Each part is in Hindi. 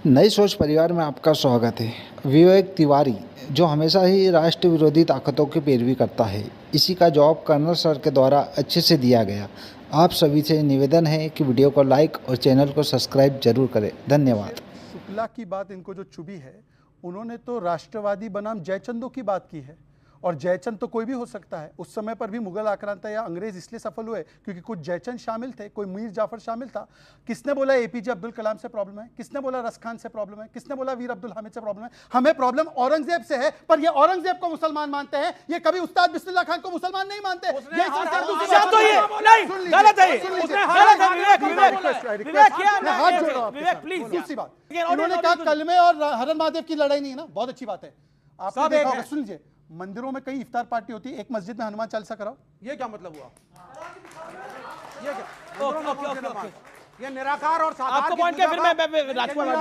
नई सोच परिवार में आपका स्वागत है। विवेक तिवारी जो हमेशा ही राष्ट्र विरोधी ताकतों की पैरवी करता है, इसी का जवाब कर्नल सर के द्वारा अच्छे से दिया गया। आप सभी से निवेदन है कि वीडियो को लाइक और चैनल को सब्सक्राइब जरूर करें। धन्यवाद। शुक्ला की बात इनको जो चुभी है, उन्होंने तो राष्ट्रवादी बनाम जयचंदों की बात की है, और जयचंद तो कोई भी हो सकता है। उस समय पर भी मुगल आक्रांता या अंग्रेज इसलिए सफल हुए क्योंकि कुछ जयचंद शामिल थे, कोई मीर जाफर शामिल था। किसने बोला एपीजे अब्दुल कलाम से प्रॉब्लम है? किसने बोला रस खान से प्रॉब्लम है? किसने बोला वीर अब्दुल हामिद से प्रॉब्लम है? हमें प्रॉब्लम औरंगजेब से है, पर ये औरंगजेब को मुसलमान मानते हैं, ये कभी उस्ताद बिस्मिल्लाह खान को मुसलमान नहीं मानते। उन्होंने कहा कलमे और हरन महादेव की लड़ाई नहीं है ना, बहुत अच्छी बात है। आपने देखा होगा, सुन लीजिए, मंदिरों में कई इफ्तार पार्टी होती है, एक मस्जिद में हनुमान चालीसा कराओ, ये क्या मतलब हुआ? ये क्या? ये निराकार और साकार आपको पॉइंट क्या? फिर मैं राजकुमार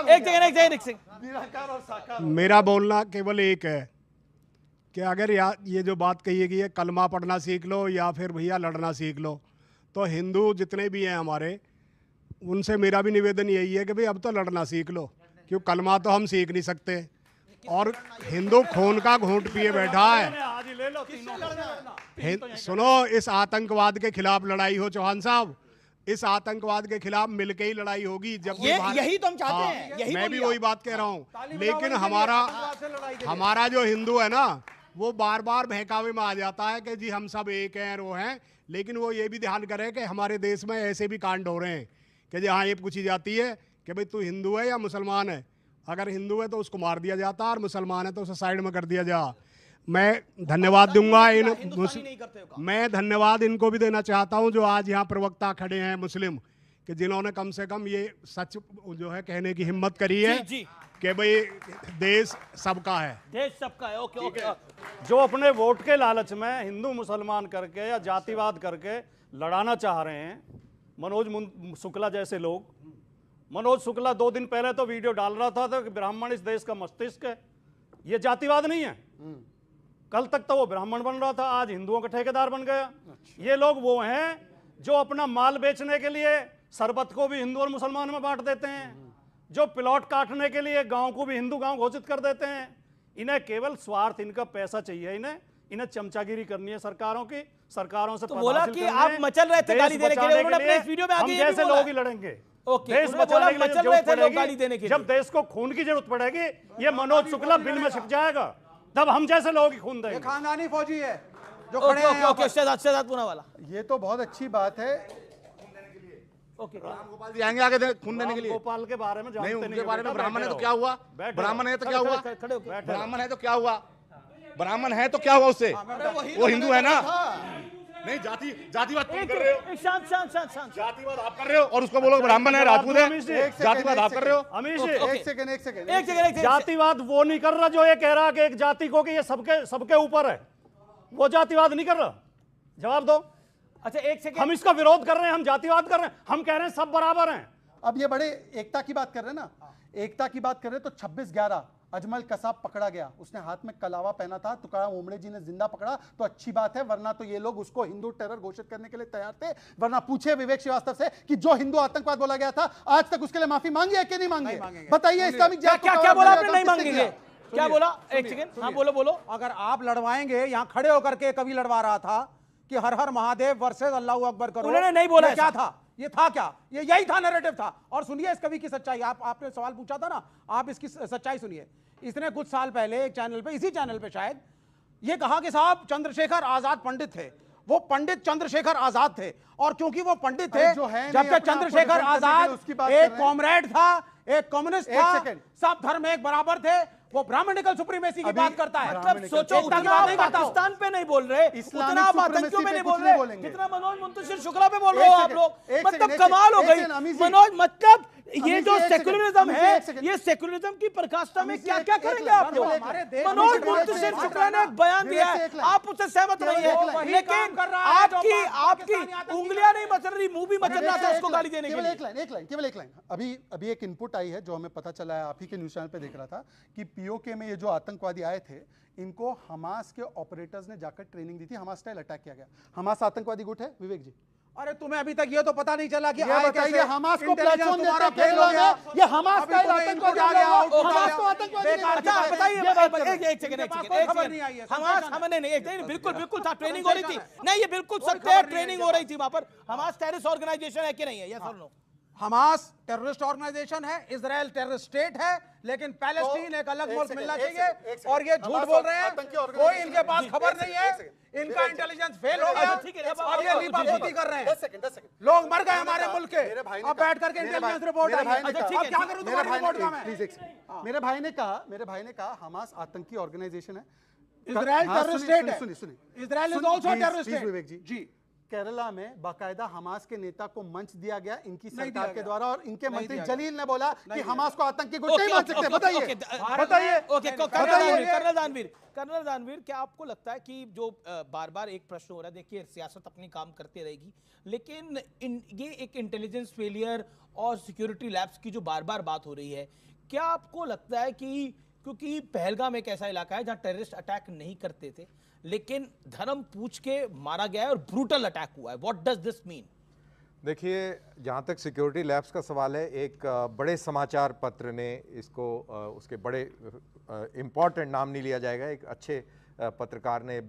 एक सेकंड निराकार और साकार। मेरा बोलना केवल एक है कि अगर ये जो बात कही है कि ये कलमा पढ़ना सीख लो या फिर भैया लड़ना सीख लो, तो हिंदू जितने भी हैं हमारे, उनसे मेरा भी निवेदन यही है कि भाई अब तो लड़ना सीख लो, क्योंकि कलमा तो हम सीख नहीं सकते और हिंदू खून का घूंट पिए बैठा है। सुनो, इस आतंकवाद के खिलाफ लड़ाई हो चौहान साहब, इस आतंकवाद के खिलाफ मिलके ही लड़ाई होगी। जब यही तो हम चाहते हैं, यही मैं भी वही बात कह रहा हूँ। लेकिन हमारा जो हिंदू है ना, वो बार बार बहकावे में आ जाता है कि जी हम सब एक हैं, वो हैं। लेकिन वो ये भी ध्यान करे कि हमारे देश में ऐसे भी कांड हो रहे हैं कि जी हाँ, ये पूछी जाती है कि भाई तू हिंदू है या मुसलमान है। अगर हिंदू है तो उसको मार दिया जाता, और मुसलमान है तो उसे साइड में कर दिया जा। मैं धन्यवाद दूंगा मैं धन्यवाद इनको भी देना चाहता हूं जो आज यहाँ प्रवक्ता खड़े हैं मुस्लिम, कि जिन्होंने कम से कम ये सच जो है कहने की हिम्मत करी है कि भाई देश सबका है, देश सबका है। Okay okay. जो अपने वोट के लालच में हिंदू मुसलमान करके या जातिवाद करके लड़ाना चाह रहे हैं, मनोज शुक्ला जैसे लोग। मनोज शुक्ला 2 दिन पहले तो वीडियो डाल रहा था कि ब्राह्मण इस देश का मस्तिष्क है। ये जातिवाद नहीं है। कल तक तो वो ब्राह्मण बन रहा था, आज हिंदुओं का ठेकेदार बन गया। ये लोग वो हैं जो अपना माल बेचने के लिए शरबत को भी हिंदू और मुसलमान में बांट देते हैं, जो प्लॉट काटने के लिए गांव को भी हिंदू गांव घोषित कर देते हैं। इन्हें केवल स्वार्थ, इनका पैसा चाहिए। इन्हें चमचागिरी करनी है सरकारों की, सरकारों से। तो बोला कि आप मचल रहे थे गाली देने के लिए, उन्होंने अपने इस वीडियो में आगे हम जैसे लोग ही लड़ेंगे। देश बचाने के लिए जरूरत पड़ेगी, जब देश को खून की जरूरत पड़ेगी, ये मनोज शुक्ला बिल में छिप जाएगा, तब हम जैसे लोग ही खून देंगे। खानदानी फौजी है जो खड़े हैं। ओके, शहजाद पूना वाला, ये तो बहुत अच्छी बात है। ओके, गोपाल जी आएंगे आगे खून देने के लिए। गोपाल के बारे में नहीं, उनके बारे में ब्राह्मण है तो क्या हुआ? ब्राह्मण है तो क्या हुआ? ब्राह्मण है तो क्या हुआ? ब्राह्मण है तो क्या हुआ उससे? वो हिंदू है ना। नहीं, जातिवाद तुम कर रहे हो। शांत। जातिवाद आप कर रहे हो और उसको बोलो ब्राह्मण है, राजपूत है। जातिवाद आप कर रहे हो। अमीश, एक सेकंड। जातिवाद वो नहीं कर रहा जो ये कह रहा कि एक जाति को कि ये सबके ऊपर है। वो जातिवाद नहीं कर रहा। जवाब दो। अच्छा, एक सेकंड। हम इसका विरोध कर रहे हैं, हम जातिवाद कर रहे हैं। हम कह रहे हैं सब बराबर हैं। अब ये बड़े एकता की बात कर रहे हैं ना, एकता की बात कर रहे हैं, तो 26/11 अजमल कसाब पकड़ा गया, उसने हाथ में कलावा पहना था, तुकाराम ओमड़े जी ने जिंदा पकड़ा, तो अच्छी बात है। वरना तो ये लोग उसको हिंदू टेरर घोषित करने के लिए तैयार थे। वरना पूछे विवेक श्रीवास्तव से कि जो हिंदू आतंकवाद बोला गया था, आज तक उसके लिए माफी मांगी है कि नहीं मांगी? बताइए। इस्लामिक क्या बोला आपने? नहीं मांगेंगे? क्या बोला? एक सेकंड। हाँ, बोलो। अगर आप लड़वाएंगे, यहाँ खड़े होकर के कभी लड़वा रहा था कि हर हर महादेव वर्सेस अल्लाह अकबर करो। उन्होंने नहीं बोला। क्या था? ये था क्या? ये यही था, नैरेटिव था। और सुनिए इस कवि की सच्चाई। आपने सवाल पूछा था ना, आप इसकी सच्चाई सुनिए। इसने कुछ साल पहले एक चैनल पे, इसी चैनल पे शायद, ये कहा कि साहब चंद्रशेखर आजाद पंडित थे, वो पंडित चंद्रशेखर आजाद थे, और क्योंकि वो पंडित थे, जबकि चंद्रशेखर आजाद एक कॉमरेड था, एक कम्युनिस्ट था, सब धर्म एक बराबर थे, वो ब्राह्मणिकल सुप्रीमेसी की बात करता है। मतलब सोचो, उतना आप पाकिस्तान पे नहीं बोल रहे, उतना आप आतंकियों पे नहीं बोल रहे, जितना मनोज मुंतशिर शुक्ला पे बोल रहे हो आप लोग। मतलब कमाल हो गई मनोज। मतलब ये जो सेक्युलरिज्म है, ये सेक्युलरिज्म की प्रकाष्ठा में क्या क्या करेंगे आप लोग? मनोज मुंतशिर शुक्ला ने एक बयान दिया है, आप उससे सहमत नहीं है, लेकिन आपकी उंगलियां नहीं मचल रही, मुंह भी मचल रहा था उसको गाली देने के लिए। केवल एक लाइन। अभी एक इनपुट आई है जो हमें पता चला है, आप ही के न्यूज चैनल पे देख रहा था, कि पीओके में ये जो आतंकवादी आए थे, इनको हमास के ऑपरेटर्स ने जाकर ट्रेनिंग दी थी, हमास स्टाइल अटैक किया गया। हमास आतंकवादी गुट है विवेक जी? अरे तुम्हें अभी तक ये तो पता नहीं चला कि ये आए बताइए, कैसे? हमास को इंटेलिजेंस प्लेटफॉर्म तुम्हारा देते फेल हो गया। ये हमास अभी का तुम्हें आतंकवादी इनपुट आ गया, आउटपुट आ हमास गया। को आतंकवादी बेकार की अच्छा बात है। बताइए ये बात करो। एक सेकंड इनके पास कोई खबर नहीं आई है, हमास संदेशा हमें नहीं बिल्कुल बिल्कुल था, ट्रेनिंग हो रही थी। संदेशा है। नहीं, ये बिल्कुल कोई सत्य है, खबर नहीं है ट्रेनिंग इनके हो रही थी वहां पर। हमास टेररिस्ट ऑर्गेनाइजेशन है कि नहीं है? यस और नो? हमास टेररिस्ट ऑर्गेनाइजेशन है, इजराइल टेररिस्ट स्टेट है, लेकिन पैलेस्टीन एक अलग मुल्क मिलना चाहिए। और ये झूठ बोल रहे हैं, कोई इनके पास खबर नहीं है, इनका इंटेलिजेंस फेल हो गया। ठीक है, अब ये लीपापोती कर रहे हैं। लोग मर गए हमारे मुल्क के, अब बैठ करके इंटेलिजेंस रिपोर्ट आई है। अच्छा, ठीक अब है, क्या करूं तुम्हारी रिपोर्ट का मैं? मेरे भाई ने कहा हमास आतंकी ऑर्गेनाइजेशन है। इजराइल हाँ, टेररिस्ट सुनिए, स्टेट है। सुनिए, सुनिए। इजराइल इज सुनिए, also please, terrorist please, state. Vivek ji. जी केरला में बाकायदा हमास के नेता को मंच दिया गया इनकी नहीं सरकार दिया के गया। द्वारा, और इनके नहीं मंत्री दिया गया। जलील ने बोला कि दिया हमास को आतंकी गुट ओके, नहीं मान ओके, सकते। ओके, बताइए ओके, बताइए ओके, कर्नल दानवीर, क्या आपको लगता है कि जो बार बार एक प्रश्न हो रहा है, देखिए सियासत अपनी काम करती रहेगी, लेकिन ये एक इंटेलिजेंस फेलियर और सिक्योरिटी लैब्स की जो बार बार बात हो रही है, क्या आपको लगता है कि क्योंकि पहलगाम एक ऐसा इलाका है जहां टेररिस्ट अटैक नहीं करते थे, लेकिन धर्म पूछ के मारा गया है और ब्रूटल अटैक हुआ है, व्हाट डज दिस मीन? देखिए, जहाँ तक सिक्योरिटी लैब्स का सवाल है, एक बड़े समाचार पत्र ने इसको उसके बड़े इम्पॉर्टेंट नाम नहीं लिया जाएगा, एक अच्छे पत्रकार ने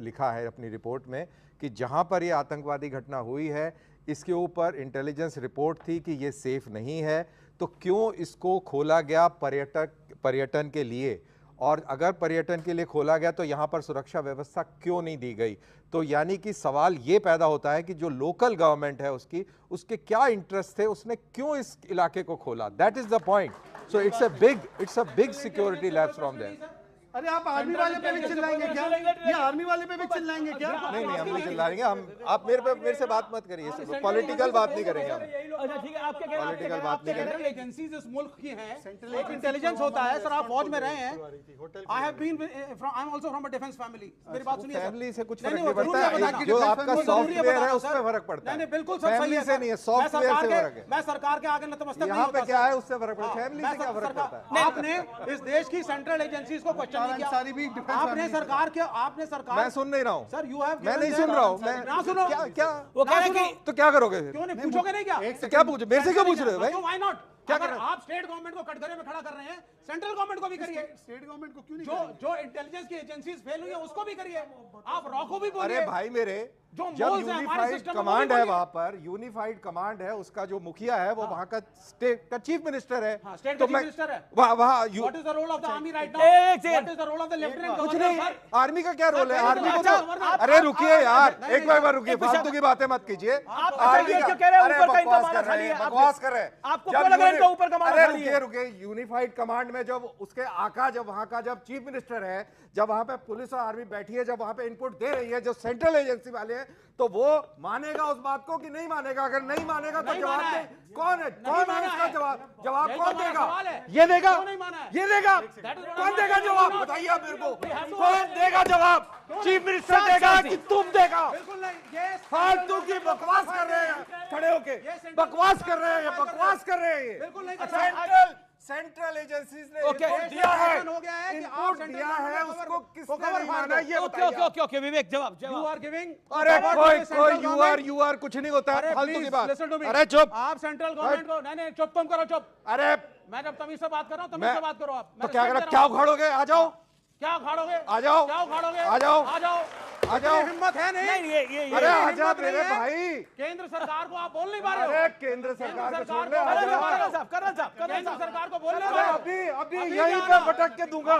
लिखा है अपनी रिपोर्ट में कि जहाँ पर ये आतंकवादी घटना हुई है, इसके ऊपर इंटेलिजेंस रिपोर्ट थी कि ये सेफ नहीं है, तो क्यों इसको खोला गया पर्यटन के लिए, और अगर पर्यटन के लिए खोला गया तो यहाँ पर सुरक्षा व्यवस्था क्यों नहीं दी गई? तो यानी कि सवाल ये पैदा होता है कि जो लोकल गवर्नमेंट है उसके क्या इंटरेस्ट थे, उसने क्यों इस इलाके को खोला? That is the point. So it's a big security labs from there. अरे आप आर्मी वाले पे भी चिल्लाएंगे क्या? ये आर्मी वाले पे भी चिल्लाएंगे क्या? नहीं, हम नहीं चिल्लाएंगे। आप मेरे से बात मत करिए, पॉलिटिकल बात नहीं करेंगे हम। अच्छा ठीक है, आप क्या कह रहे हैं? पॉलिटिकल बात नहीं करेंगे। सेंट्रल एजेंसीज इस मुल्क की हैं, एक इंटेलिजेंस होता है। सर आप फौज में रहे हैं, I have been I am also from a defence family. मेरी बात सुनिए, फैमिली से कुछ नहीं, फर्क नहीं, नहीं जरूरी है पड़ता बताना है, कि जो defense आपका family जरूरी है सॉफ्टवेयर है बताना, उसमें सर। फर्क पड़ता है। नहीं, बिल्कुल सर, सही फैमिली है से सर। नहीं है, मैं सॉफ्टवेयर से सरकार फर्क है। मैं सरकार के आगे नतमस्तक नहीं यहाँ पे होता, क्या सर। है, उससे फर्क पड़ता है। फैमिली से क्या फर्क पड़ता है? आपने इस देश की सेंट्रल एजेंसीज को क्वेश्चन नहीं किया। अंसारी भी defense आपने family से। आपने सरकार मैं सुन नहीं रहा हूँ सर, यू हैव मैं नहीं सुन रहा हूँ। ना सुनो, क्या वो कह रहे हैं कि तो क्या करोगे फिर? क्यों नहीं पूछोगे? नहीं क्या तो क्या पूछे? मेरे से क्यों पूछ रहे हो भाई? Why not? क्या अगर कर रहे हैं? आप स्टेट गवर्नमेंट को कटघरे में खड़ा कर रहे हैं, सेंट्रल गवर्नमेंट को भी करिए। स्टेट गवर्नमेंट को क्यों नहीं जो इंटेलिजेंस की एजेंसीज फेल हुई है उसको भी करिए। आप रॉ को भी बोलिए। अरे भाई मेरे, जो जब मोल्स हैं हमारे यूनिफाइड सिस्टम में कमांड वो भी है बोलिए। वहां पर, यूनिफाइड कमांड है, उसका जो मुखिया है वो वहां का स्टेट का चीफ मिनिस्टर है। हाँ, स्टेट तो का मैं- चीफ मिनिस्टर है। वहाँ what is the role of the army right now? एक second. What is the role of the lieutenant कुछ गवर्नर? नहीं, आर्मी का क्या रोल है? आप- आर्मी को अच्छा, तो अरे रुकिए यार, नहीं, एक बार रुकिए, एक विषय- फालतू की बातें मत कीजिए। आप आर्मी ये का- क्यों कह रहे हैं अरे ऊपर का इनका बकवास माना कर रहे खाली हैं, है? बकवास कर रहे हैं। आपको जब क्यों लग रहा है इनका ऊपर का माना अरे खाली है? रुकिए, यूनिफाइड कमांड में जब उसके आका, जब वहां का जब चीफ मिनिस्टर है, जब वहां पे पुलिस और आर्मी बैठी है, जब वहां पे इनपुट दे रही है जो सेंट्रल एजेंसी वाले हैं, तो वो मानेगा उस बात को कि नहीं मानेगा? अगर नहीं मानेगा तो नहीं जवाब माना दे। है। कौन है? नहीं कौन माना है इसका है। जवाब यही कौन तो हमारा देगा? सवाल है। ये देगा, क्यों नहीं माना है? ये देगा, That is what कौन I'm देगा asking जवाब? you. बताइए आप मेरे को, We have to- कौन देगा जवाब? चीफ मिनिस्टर देगा कि तुम देगा? बिल्कुल नहीं। ये फालतू की बकवास कर रहे हैं खड़े होके, बकवास कर रहे हैं, ये बकवास कर रहे हैं ये। बिल्कुल नहीं। सेंट्रल एजेंसीज ने ओके, इनपुट दिया है, हो गया है कि आप इनपुट सेंट्रल दिया है, गवर्नमेंट उसको को किसने कवर नहीं मार माना दो। ये ओके बताइए ओके आप। ओके ओके विवेक, जवाब You जवाब are giving अरे power to कोई the central you government. Are कुछ नहीं होता है, अरे फालतू की please, बात। listen to me. अरे चुप। आप सेंट्रल गवर्नमेंट को नहीं चुप, तुम करो चुप। अरे मैं जब तमीज से बात कर रहा हूँ तमीज से बात करो आप। तो क्या करा, क्या उखाड़ोगे? आ जाओ, क्या उखाड़ोगे? आ जाओ, क्या उखाड़ोगे? आ जाओ, आ जाओ, आ जाओ। इतनी हिम्मत है नहीं? नहीं ये अरे आ जा हिम्मत मेरे नहीं है। भाई। केंद्र सरकार को आप बोल नहीं पा रहे हो। अरे केंद्र सरकार को छोड़ ले, आ सरकार जा। को- कर्नल साहब केंद्र सरकार को बोल नहीं साहब, पा रहे हो। अभी अभी यहीं जाना। पे भटक के दूंगा।